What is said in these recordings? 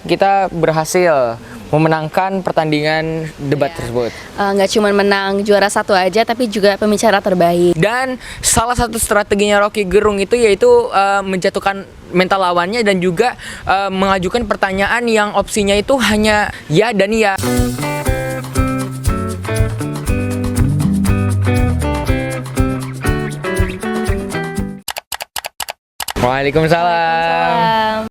kita berhasil memenangkan pertandingan debat tersebut. Nggak cuma menang juara satu aja, tapi juga pembicara terbaik. Dan salah satu strateginya Rocky Gerung itu yaitu menjatuhkan mental lawannya dan juga mengajukan pertanyaan yang opsinya itu hanya ya dan ya. Waalaikumsalam.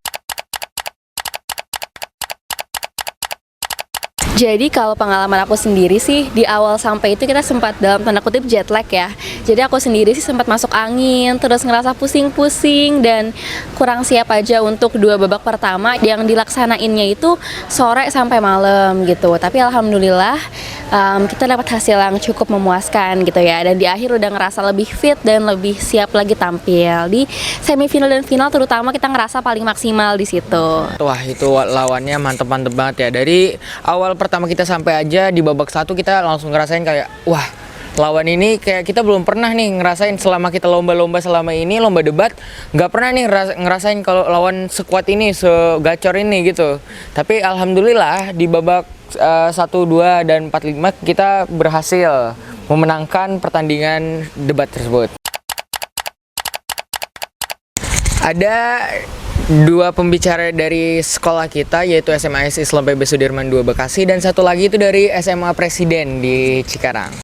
Jadi kalau pengalaman aku sendiri sih, di awal sampai itu kita sempat dalam tanda kutip jet lag ya. Jadi aku sendiri sih sempat masuk angin, terus ngerasa pusing-pusing dan kurang siap aja untuk dua babak pertama yang dilaksanainnya itu sore sampai malam gitu. Tapi alhamdulillah kita dapat hasil yang cukup memuaskan gitu ya. Dan di akhir udah ngerasa lebih fit dan lebih siap lagi tampil. Di semifinal dan final terutama kita ngerasa paling maksimal di situ. Wah, itu lawannya mantep-mantep banget ya. Dari awal pertama kita sampai aja di babak satu kita langsung ngerasain kayak wah, lawan ini kayak kita belum pernah nih ngerasain selama kita lomba-lomba selama ini, lomba debat nggak pernah nih ngerasain kalau lawan sekuat ini, segacor ini gitu. Tapi alhamdulillah di babak 1, 2, dan 4, 5 kita berhasil memenangkan pertandingan debat tersebut. Ada dua pembicara dari sekolah kita, yaitu SMA Islam PB Sudirman II Bekasi, dan satu lagi itu dari SMA Presiden di Cikarang.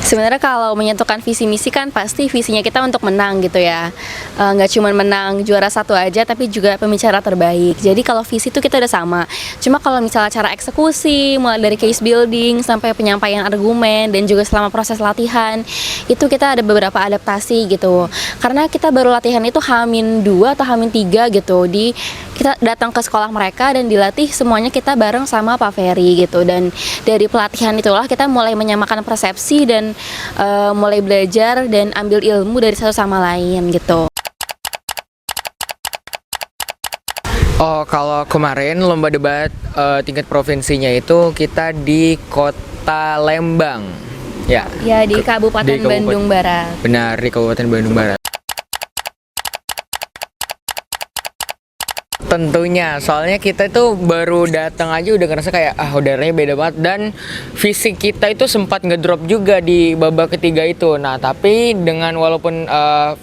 Sebenarnya kalau menyentuhkan visi misi kan pasti visinya kita untuk menang gitu ya. Nggak cuma menang juara satu aja, tapi juga pembicara terbaik. Jadi kalau visi itu kita udah sama. Cuma kalau misalnya cara eksekusi, mulai dari case building sampai penyampaian argumen dan juga selama proses latihan, itu kita ada beberapa adaptasi gitu. Karena kita baru latihan itu H-2 atau H-3 gitu. Kita datang ke sekolah mereka dan dilatih semuanya kita bareng sama Pak Ferry gitu. Dan dari pelatihan itulah kita mulai menyamakan persepsi dan mulai belajar dan ambil ilmu dari satu sama lain gitu. Oh, kalau kemarin lomba debat tingkat provinsinya itu kita di Kota Lembang. Ya, di Kabupaten Bandung Barat. Benar, di Kabupaten Bandung Barat. Tentunya, soalnya kita itu baru datang aja udah ngerasa kayak udaranya beda banget, dan fisik kita itu sempat ngedrop juga di babak ketiga itu. Nah, tapi dengan walaupun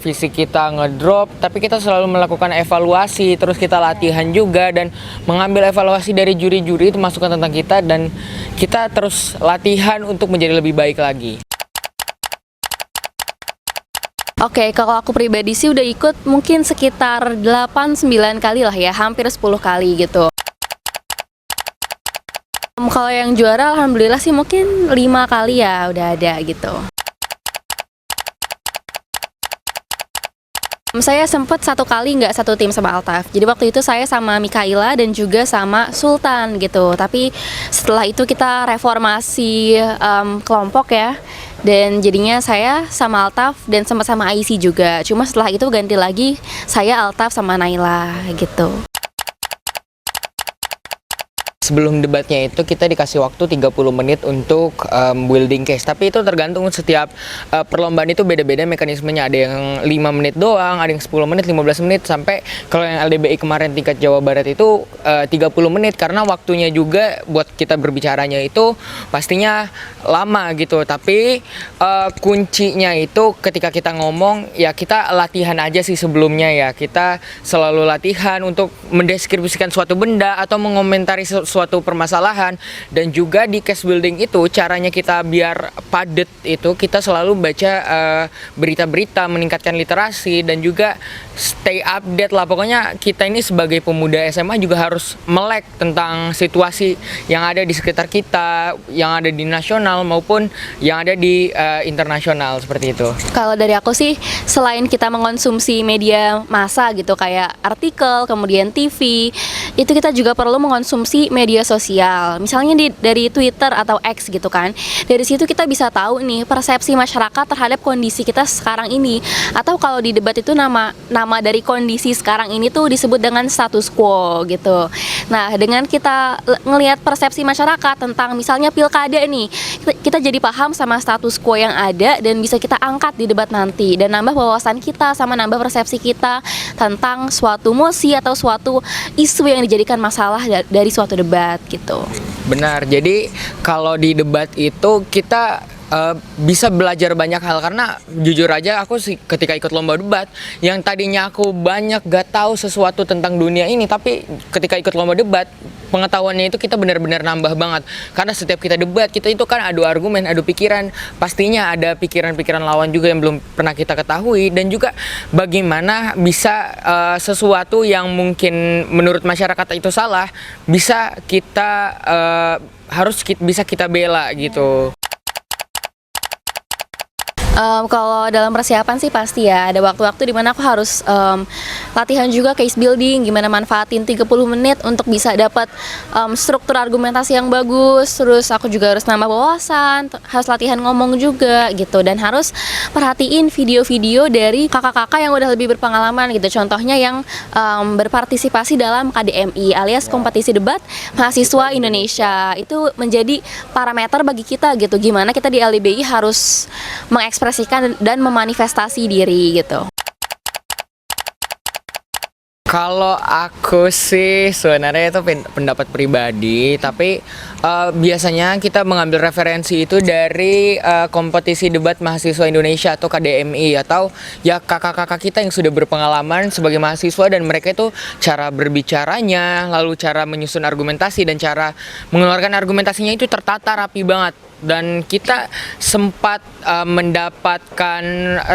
fisik kita ngedrop, tapi kita selalu melakukan evaluasi, terus kita latihan juga dan mengambil evaluasi dari juri-juri itu masukan tentang kita, dan kita terus latihan untuk menjadi lebih baik lagi. Oke, kalau aku pribadi sih udah ikut mungkin sekitar 8-9 kali lah ya, hampir 10 kali gitu. Kalau yang juara alhamdulillah sih mungkin 5 kali ya udah ada gitu. Saya sempat 1 kali nggak satu tim sama Altaf. Jadi waktu itu saya sama Mikaela dan juga sama Sultan gitu. Tapi setelah itu kita reformasi kelompok ya. Dan jadinya saya sama Altaf dan sama-sama IC juga. Cuma setelah itu ganti lagi saya Altaf sama Naila gitu. Sebelum debatnya itu kita dikasih waktu 30 menit untuk building case. Tapi itu tergantung setiap perlombaan itu beda-beda mekanismenya. Ada yang 5 menit doang, ada yang 10 menit, 15 menit, sampai kalau yang LDBI kemarin tingkat Jawa Barat itu 30 menit. Karena waktunya juga buat kita berbicaranya itu pastinya lama gitu. Tapi kuncinya itu ketika kita ngomong, ya kita latihan aja sih sebelumnya ya. Kita selalu latihan untuk mendeskripsikan suatu benda atau mengomentari suatu permasalahan. Dan juga di case building itu caranya kita biar padat itu kita selalu baca berita-berita, meningkatkan literasi, dan juga stay update lah. Pokoknya kita ini sebagai pemuda SMA juga harus melek tentang situasi yang ada di sekitar kita, yang ada di nasional maupun yang ada di internasional, seperti itu. Kalau dari aku sih, selain kita mengonsumsi media massa gitu kayak artikel, kemudian TV, itu kita juga perlu mengonsumsi media sosial. Misalnya dari Twitter atau X gitu kan. Dari situ kita bisa tahu nih persepsi masyarakat terhadap kondisi kita sekarang ini. Atau kalau di debat itu nama dari kondisi sekarang ini tuh disebut dengan status quo gitu. Nah, dengan kita ngelihat persepsi masyarakat tentang misalnya pilkada nih, kita jadi paham sama status quo yang ada dan bisa kita angkat di debat nanti dan nambah wawasan kita sama nambah persepsi kita tentang suatu mosi atau suatu isu yang dijadikan masalah dari suatu debat gitu. Benar. Jadi kalau di debat itu kita bisa belajar banyak hal, karena jujur aja aku sih ketika ikut lomba debat yang tadinya aku banyak gak tahu sesuatu tentang dunia ini, tapi ketika ikut lomba debat pengetahuannya itu kita benar-benar nambah banget, karena setiap kita debat kita itu kan adu argumen, adu pikiran, pastinya ada pikiran-pikiran lawan juga yang belum pernah kita ketahui, dan juga bagaimana bisa sesuatu yang mungkin menurut masyarakat itu salah bisa kita bisa kita bela gitu. Kalau dalam persiapan sih pasti ya ada waktu-waktu dimana aku harus latihan juga case building, gimana manfaatin 30 menit untuk bisa dapat struktur argumentasi yang bagus. Terus aku juga harus nambah wawasan, harus latihan ngomong juga gitu, dan harus perhatiin video-video dari kakak-kakak yang udah lebih berpengalaman gitu. Contohnya yang berpartisipasi dalam KDMI alias kompetisi debat mahasiswa Indonesia. Itu menjadi parameter bagi kita gitu, gimana kita di LDBI harus mengekspresikan dan memanifestasi diri gitu. Kalau aku sih sebenarnya itu pendapat pribadi, tapi biasanya kita mengambil referensi itu dari kompetisi debat mahasiswa Indonesia atau KDMI, atau ya kakak-kakak kita yang sudah berpengalaman sebagai mahasiswa, dan mereka itu cara berbicaranya, lalu cara menyusun argumentasi dan cara mengeluarkan argumentasinya itu tertata rapi banget. Dan kita sempat mendapatkan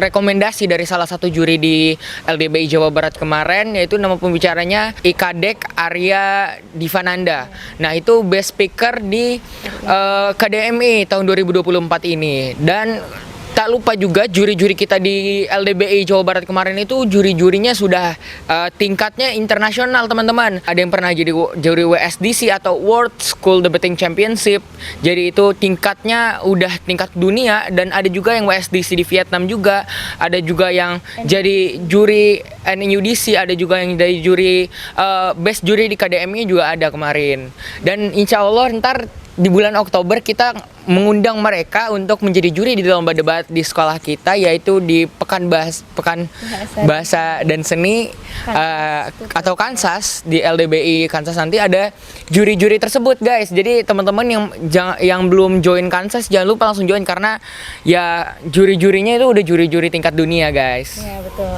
rekomendasi dari salah satu juri di LDBI Jawa Barat kemarin, yaitu nama pembicaranya Ikadek Arya Divananda. Nah, itu best speaker di KDMI tahun 2024 ini. Dan tak lupa juga juri-juri kita di LDBI Jawa Barat kemarin itu juri-jurinya sudah tingkatnya internasional, teman-teman. Ada yang pernah jadi juri WSDC atau World School Debating Championship. Jadi itu tingkatnya udah tingkat dunia, dan ada juga yang WSDC di Vietnam juga. Ada juga yang jadi juri NUDC, ada juga yang jadi juri best juri di KDMI juga ada kemarin. Dan insya Allah ntar di bulan Oktober kita mengundang mereka untuk menjadi juri di lomba debat di sekolah kita, yaitu di Pekan Bahasa dan Seni atau Kansas di LDBI Kansas. Nanti ada juri-juri tersebut, guys. Jadi teman-teman yang belum join Kansas jangan lupa langsung join, karena ya juri-jurinya itu udah juri-juri tingkat dunia, guys. Ya, betul.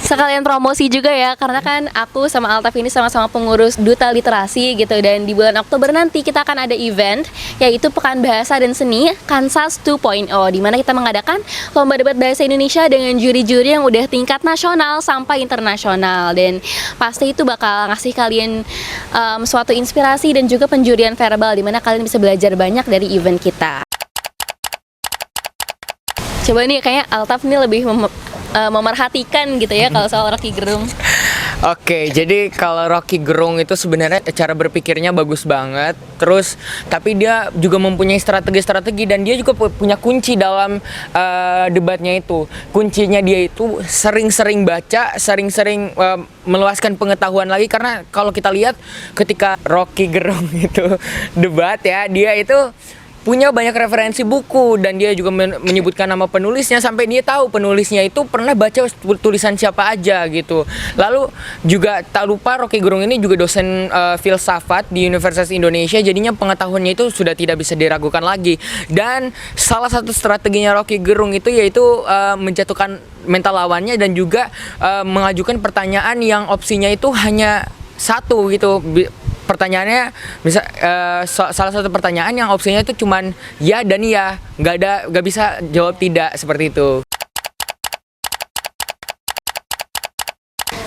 Sekalian promosi juga ya, karena kan aku sama Altaf ini sama-sama pengurus Duta Literasi gitu, dan di bulan Oktober nanti kita akan ada event yaitu Pekan Bahasa dan Seni Kansas 2.0, di mana kita mengadakan lomba debat bahasa Indonesia dengan juri-juri yang udah tingkat nasional sampai internasional, dan pasti itu bakal ngasih kalian suatu inspirasi dan juga penjurian verbal di mana kalian bisa belajar banyak dari event kita. Coba nih, kayaknya Altaf ini lebih memerhatikan gitu ya kalau soal Rocky Gerung. Oke, jadi kalau Rocky Gerung itu sebenarnya cara berpikirnya bagus banget. Terus tapi dia juga mempunyai strategi-strategi, dan dia juga punya kunci dalam debatnya itu. Kuncinya dia itu sering-sering baca, sering-sering meluaskan pengetahuan lagi, karena kalau kita lihat ketika Rocky Gerung itu debat ya, dia itu punya banyak referensi buku, dan dia juga menyebutkan nama penulisnya sampai dia tahu penulisnya itu pernah baca tulisan siapa aja gitu. Lalu juga tak lupa Rocky Gerung ini juga dosen filsafat di Universitas Indonesia, jadinya pengetahuannya itu sudah tidak bisa diragukan lagi. Dan salah satu strateginya Rocky Gerung itu yaitu menjatuhkan mental lawannya, dan juga mengajukan pertanyaan yang opsinya itu hanya satu gitu. Pertanyaannya bisa salah satu pertanyaan yang opsinya itu cuman ya dan iya, nggak bisa jawab tidak, seperti itu.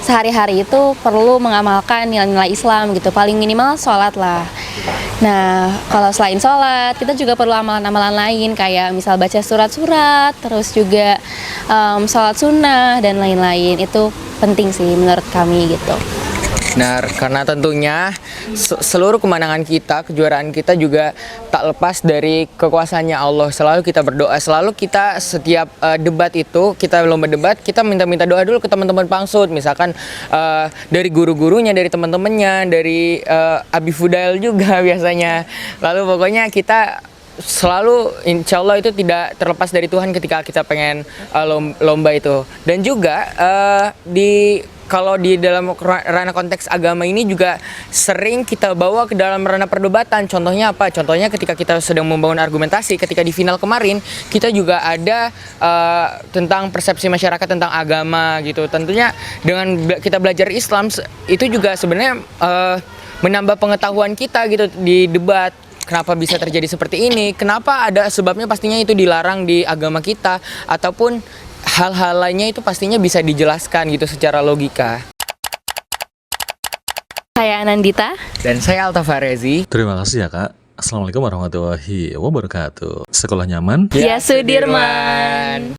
Sehari-hari itu perlu mengamalkan nilai-nilai Islam gitu, paling minimal sholat lah. Nah, kalau selain sholat, kita juga perlu amalan-amalan lain kayak misal baca surat-surat, terus juga sholat sunnah dan lain-lain. Itu penting sih menurut kami gitu. Benar, karena tentunya seluruh kemenangan kita, kejuaraan kita juga tak lepas dari kekuasaannya Allah. Selalu kita berdoa, selalu kita setiap debat itu, kita lomba debat, kita minta doa dulu ke teman-teman Pangsut. Misalkan dari guru-gurunya, dari teman-temannya, dari Abi Fudail juga biasanya. Lalu pokoknya kita selalu insya Allah itu tidak terlepas dari Tuhan ketika kita pengen lomba itu. Dan juga kalau di dalam ranah konteks agama ini juga sering kita bawa ke dalam ranah perdebatan. Contohnya apa? Contohnya ketika kita sedang membangun argumentasi, ketika di final kemarin kita juga ada tentang persepsi masyarakat tentang agama gitu. Tentunya dengan kita belajar Islam itu juga sebenarnya menambah pengetahuan kita gitu di debat. Kenapa bisa terjadi seperti ini? Kenapa ada sebabnya, pastinya itu dilarang di agama kita, ataupun hal-hal lainnya itu pastinya bisa dijelaskan gitu secara logika. Saya Anandita. Dan saya Alta Farezi. Terima kasih ya Kak. Assalamualaikum warahmatullahi wabarakatuh. Sekolah nyaman. Ya Sudirman.